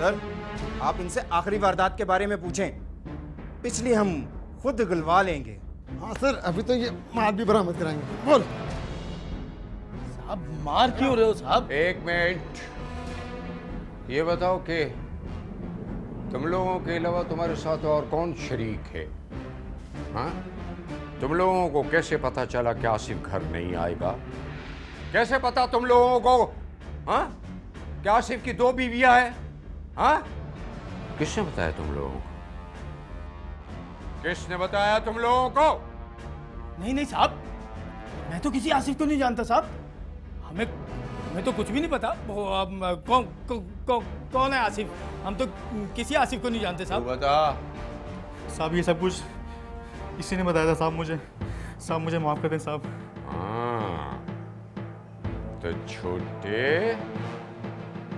Sir, आप इनसे आखिरी वारदात के बारे में पूछें, पिछली हम खुद गुलवा लेंगे। हाँ सर, अभी तो ये माल भी बरामद कराएंगे। बोल साहब, मार क्यों रहे हो साहब? एक मिनट, ये बताओ कि तुम लोगों के अलावा तुम्हारे साथ और कौन शरीक है? हाँ, तुम लोगों को कैसे पता चला कि आसिफ घर नहीं आएगा? कैसे पता तुम लोगों को, हाँ, कि आसिफ की 2 बीवियां हैं? हाँ, किसने बताया तुम लोगों को? किसने बताया तुम लोगों को? नहीं साहब, मैं तो किसी आसिफ को नहीं जानता साहब। हमें तो कुछ भी नहीं पता। वो कौन है आसिफ? हम तो किसी आसिफ को नहीं जानते साहब। बता साहब, ये सब कुछ इसी ने बताया था साहब मुझे। साहब मुझे माफ कर दें साहब। हाँ, तो छोटे,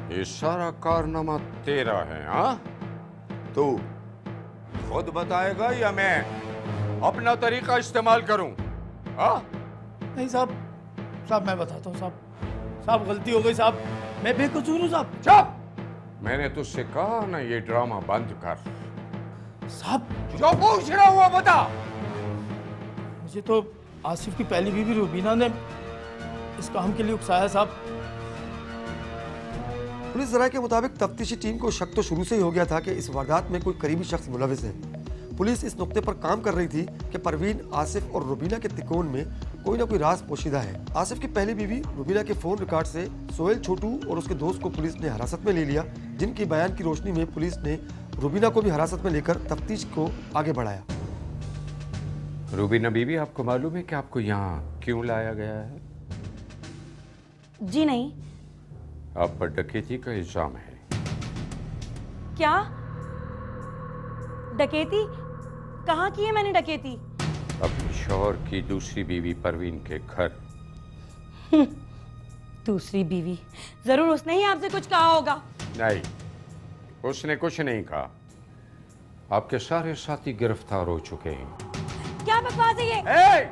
ये सारा कारनामा तेरा है? हाँ, तू खुद बताएगा या मैं अपना तरीका इस्तेमाल करूं? हाँ? नहीं साहब, मैं बताता हूँ साहब, गलती हो गई साहब, मैं बेकसूर हूँ साहब। चुप! मैंने तुझसे कहा ना, ये ड्रामा बंद कर। साहब जो पूछ रहा हुआ बता। मुझे तो आसिफ की पहली बीवी रुबीना ने इस काम के लिए उकसाया साहब। पुलिस जराये के मुताबिक तफ्तीशी टीम को शक तो शुरू से ही हो गया था कि इस वारदात में कोई करीबी शख्स मुलविस है। पुलिस इस नुक्ते पर काम कर रही थी कि परवीन, आसिफ और रुबीना के तिकोन में कोई ना कोई राज पोशीदा है। आसिफ की पहली बीवी रुबीना के फोन रिकॉर्ड से सोहेल छोटू और उसके दोस्त को पुलिस ने हिरासत में ले लिया, जिनकी बयान की रोशनी में पुलिस ने रुबीना को भी हिरासत में लेकर तफ्तीश को आगे बढ़ाया। रुबीना बीबी, आपको मालूम है कि आपको यहाँ क्यों लाया गया है? जी नहीं। आप पर डकैती का इल्जाम है। क्या? डकैती? कहाँ की है मैंने डकैती? अपने शौहर की दूसरी बीवी परवीन के घर। दूसरी बीवी? जरूर उसने ही आपसे कुछ कहा होगा। नहीं, उसने कुछ नहीं कहा। आपके सारे साथी गिरफ्तार हो चुके हैं। क्या बकवास है ये?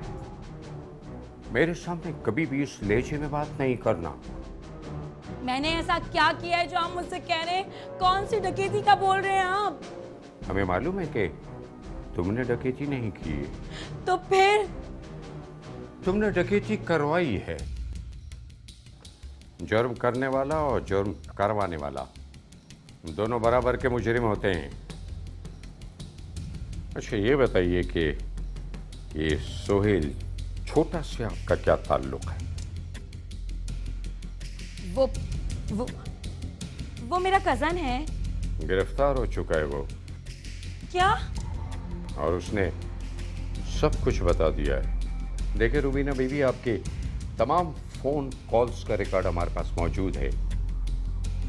मेरे सामने कभी भी इस लहजे में बात नहीं करना। मैंने ऐसा क्या किया है जो आप मुझसे कह रहे हैं? कौन सी डकैती का बोल रहे हैं आप? हमें मालूम है कि तुमने डकैती नहीं की है। तो फिर? तुमने डकैती करवाई है। जुर्म करने वाला और जुर्म करवाने वाला दोनों बराबर के मुजरिम होते हैं। अच्छा, ये बताइए कि ये सोहेल छोटा से आपका क्या ताल्लुक है? वो मेरा कजन है। गिरफ्तार हो चुका है वो। क्या? और उसने सब कुछ बता दिया है। देखिए रुबीना बीवी, आपके तमाम फोन कॉल्स का रिकॉर्ड हमारे पास मौजूद है।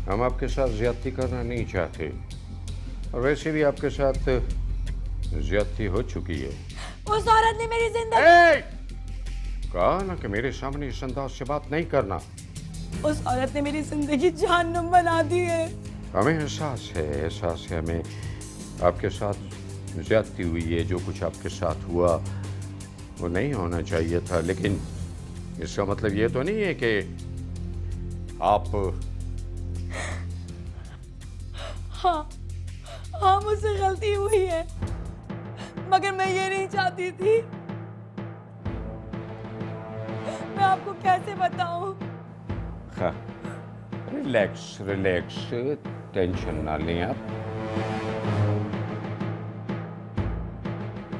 हम आपके साथ ज्यादती करना नहीं चाहते, और वैसे भी आपके साथ ज्यादती हो चुकी है। उस औरत ने मेरी जिंदगी... कहा ना कि मेरे सामने इस अंदाज से बात नहीं करना। उस औरत ने मेरी जिंदगी जहन्नुम बना दी है। हमें एहसास है, हमें आपके साथ ज्यादती हुई है। जो कुछ आपके साथ हुआ वो नहीं होना चाहिए था, लेकिन इसका मतलब ये तो नहीं है कि आप... हाँ, मुझसे गलती हुई है, मगर मैं ये नहीं चाहती थी। मैं आपको कैसे बताऊं? हाँ, रिलैक्स, टेंशन ना लें आप।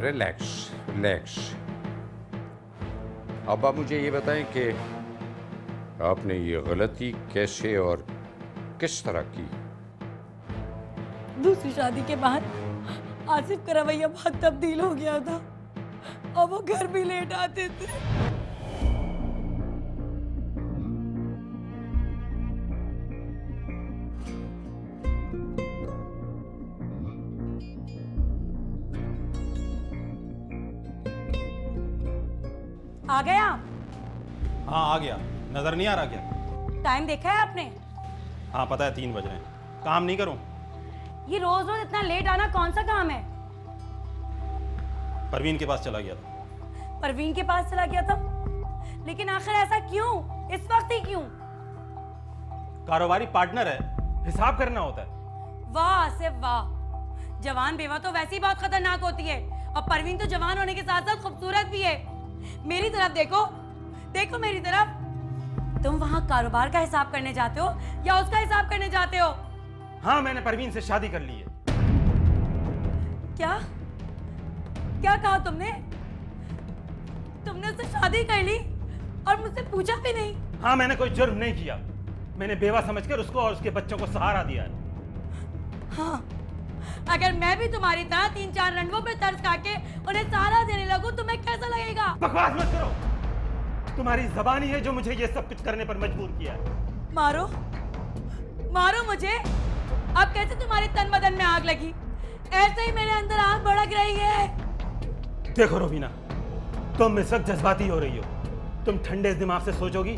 रिलैक्स। अब आप मुझे ये बताएं कि आपने ये गलती कैसे और किस तरह की? दूसरी शादी के बाद आसिफ का रवैया बहुत तब्दील हो गया था और वो घर भी लेट आते थे। आ गए आप? हाँ, आ गया। नजर नहीं आ रहा क्या? टाइम देखा है आपने? हाँ, पता है 3 बज रहे हैं। काम नहीं करूं? ये रोज रोज इतना लेट आना कौन सा काम है? परवीन के पास चला गया था। परवीन के पास चला गया था? लेकिन आखिर ऐसा क्यों? इस वक्त ही क्यों? कारोबारी पार्टनर है, हिसाब करना होता है। वाह आसिफ वाह, जवान बेवा तो वैसे ही बहुत खतरनाक होती है, और परवीन तो जवान होने के साथ साथ खूबसूरत भी है। मेरी तरफ देखो, देखो मेरी तरफ। तुम वहाँ कारोबार का हिसाब करने जाते हो या उसका हिसाब करने जाते हो? हाँ, मैंने परवीन से शादी कर ली है। क्या क्या कहा तुमने? तुमने उससे शादी कर ली और मुझसे पूछा भी नहीं? हाँ, मैंने कोई जुर्म नहीं किया। मैंने बेवा समझकर उसको और उसके बच्चों को सहारा दिया है। हाँ, अगर मैं भी तुम्हारी तरह 3-4 रंडवों पे तरस खाके उन्हें सहारा देने लगूं, तुम्हें कैसा लगेगा? बकवास मत करो। तुम्हारी जबानी है जो मुझे ये सब कुछ करने पर मजबूर किया है। मारो, मारो मुझे। अब कैसे तुम्हारे तन बदन में आग लगी, ऐसे ही मेरे अंदर आग भड़क रही है। देखो रोबीना, तुम इस वक्त जज्बाती हो रही हो। तुम ठंडे दिमाग से सोचोगी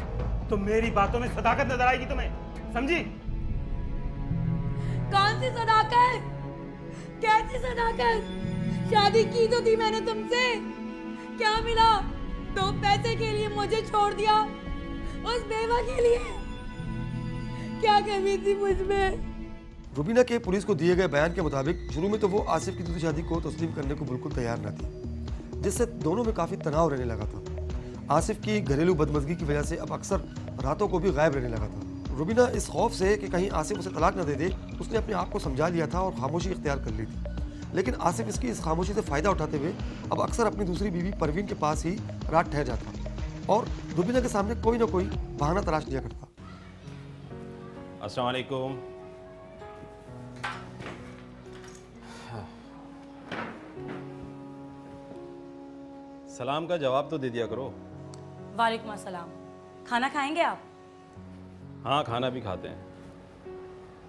तो मेरी बातों में सदाकत नजर आएगी तुम्हें, समझी? कौन सी सदाकत? कैसी सदाकत? शादी की तो थी मैंने तुमसे, क्या मिला? 2 पैसे के लिए मुझे छोड़ दिया, उस बेवा के लिए। क्या कमी थी मुझमें? रुबीना के पुलिस को दिए गए बयान के मुताबिक शुरू में तो वो आसिफ की दूसरी शादी को तस्लीम करने को बिल्कुल तैयार न थी, जिससे दोनों में काफ़ी तनाव रहने लगा था। आसिफ की घरेलू बदमज़गी की वजह से अब अक्सर रातों को भी गायब रहने लगा था। रुबीना इस खौफ से कि कहीं आसिफ उसे तलाक न दे दे, उसने अपने आप को समझा लिया था और खामोशी इख्तियार कर ली थी। लेकिन आसिफ इसकी इस खामोशी से फ़ायदा उठाते हुए अब अक्सर अपनी दूसरी बीवी परवीन के पास ही रात ठहर जाता और रुबीना के सामने कोई ना कोई बहाना तलाश लिया करता। अस्सलाम वालेकुम। सलाम का जवाब तो दे दिया करो। वालेकुम अस्सलाम। खाना खाएंगे आप? हाँ, खाना भी खाते हैं।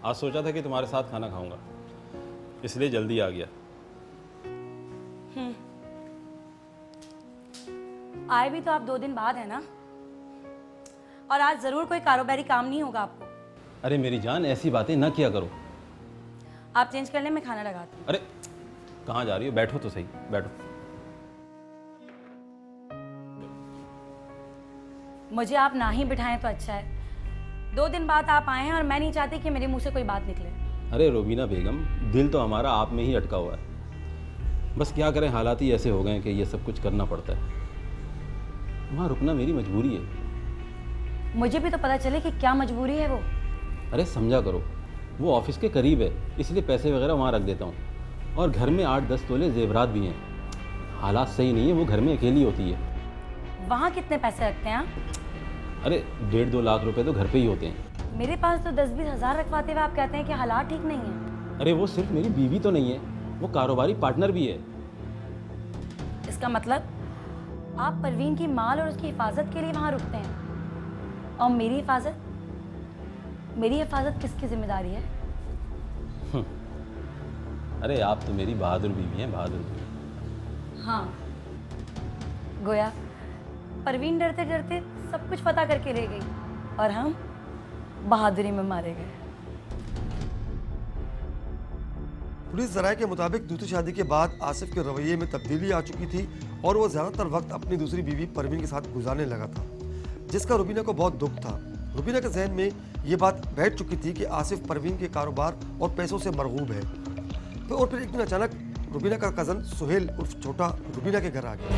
आज सोचा था कि तुम्हारे साथ खाना खाऊंगा, इसलिए जल्दी आ गया। आए भी तो आप 2 दिन बाद है ना, और आज जरूर कोई कारोबारी काम नहीं होगा आपको। अरे मेरी जान, ऐसी बातें ना किया करो। आप चेंज कर लें, मैं खाना लगाती हूँ। अरे कहाँ जा रही हो? बैठो तो सही, बैठो। मुझे आप ना ही बिठाएं तो अच्छा है। 2 दिन बाद आप आए हैं और मैं नहीं चाहती कि मेरे मुंह से कोई बात निकले। अरे रोबीना बेगम, दिल तो हमारा आप में ही अटका हुआ है। बस क्या करें, हालात ही ऐसे हो गए हैं कि ये सब कुछ करना पड़ता है। वहाँ रुकना मेरी मजबूरी है। मुझे भी तो पता चले कि क्या मजबूरी है वो। अरे समझा करो, वो ऑफिस के करीब है, इसलिए पैसे वगैरह वहाँ रख देता हूँ। और घर में 8-10 तोले जेवरात भी हैं। हालात सही नहीं है, वो घर में अकेली होती है। वहाँ कितने पैसे रखते हैं आप? अरे 1.5-2 लाख रुपए तो घर पे ही होते हैं। मेरे पास तो 10-20 हज़ार रखवाते हुए आप कहते हैं कि हालात ठीक नहीं है। अरे वो सिर्फ मेरी बीवी तो नहीं है, वो कारोबारी पार्टनर भी है। इसका मतलब आप परवीन की माल और उसकी हिफाजत के लिए वहाँ रुकते हैं, और मेरी हिफाजत किसकी जिम्मेदारी है? अरे आप तो मेरी बहादुर बीवी हैं, बहादुर बीवी। हाँ, गोया परवीन डरते डरते सब कुछ पता करके ले गई और हम बहादुरी में मारे गए। पुलिस जराये के मुताबिक दूसरी शादी के बाद आसिफ के रवैये में तब्दीली आ चुकी थी और वो ज़्यादातर वक्त अपनी दूसरी बीवी परवीन के साथ गुजारने लगा था, जिसका रुबीना को बहुत दुख था। रुबीना के जहन में ये बात बैठ चुकी थी कि आसिफ परवीन के कारोबार और पैसों से मरगूब है। और फिर एक दिन अचानक रुबीना का कज़न सुहेल उर्फ छोटा रुबीना के घर आ गया।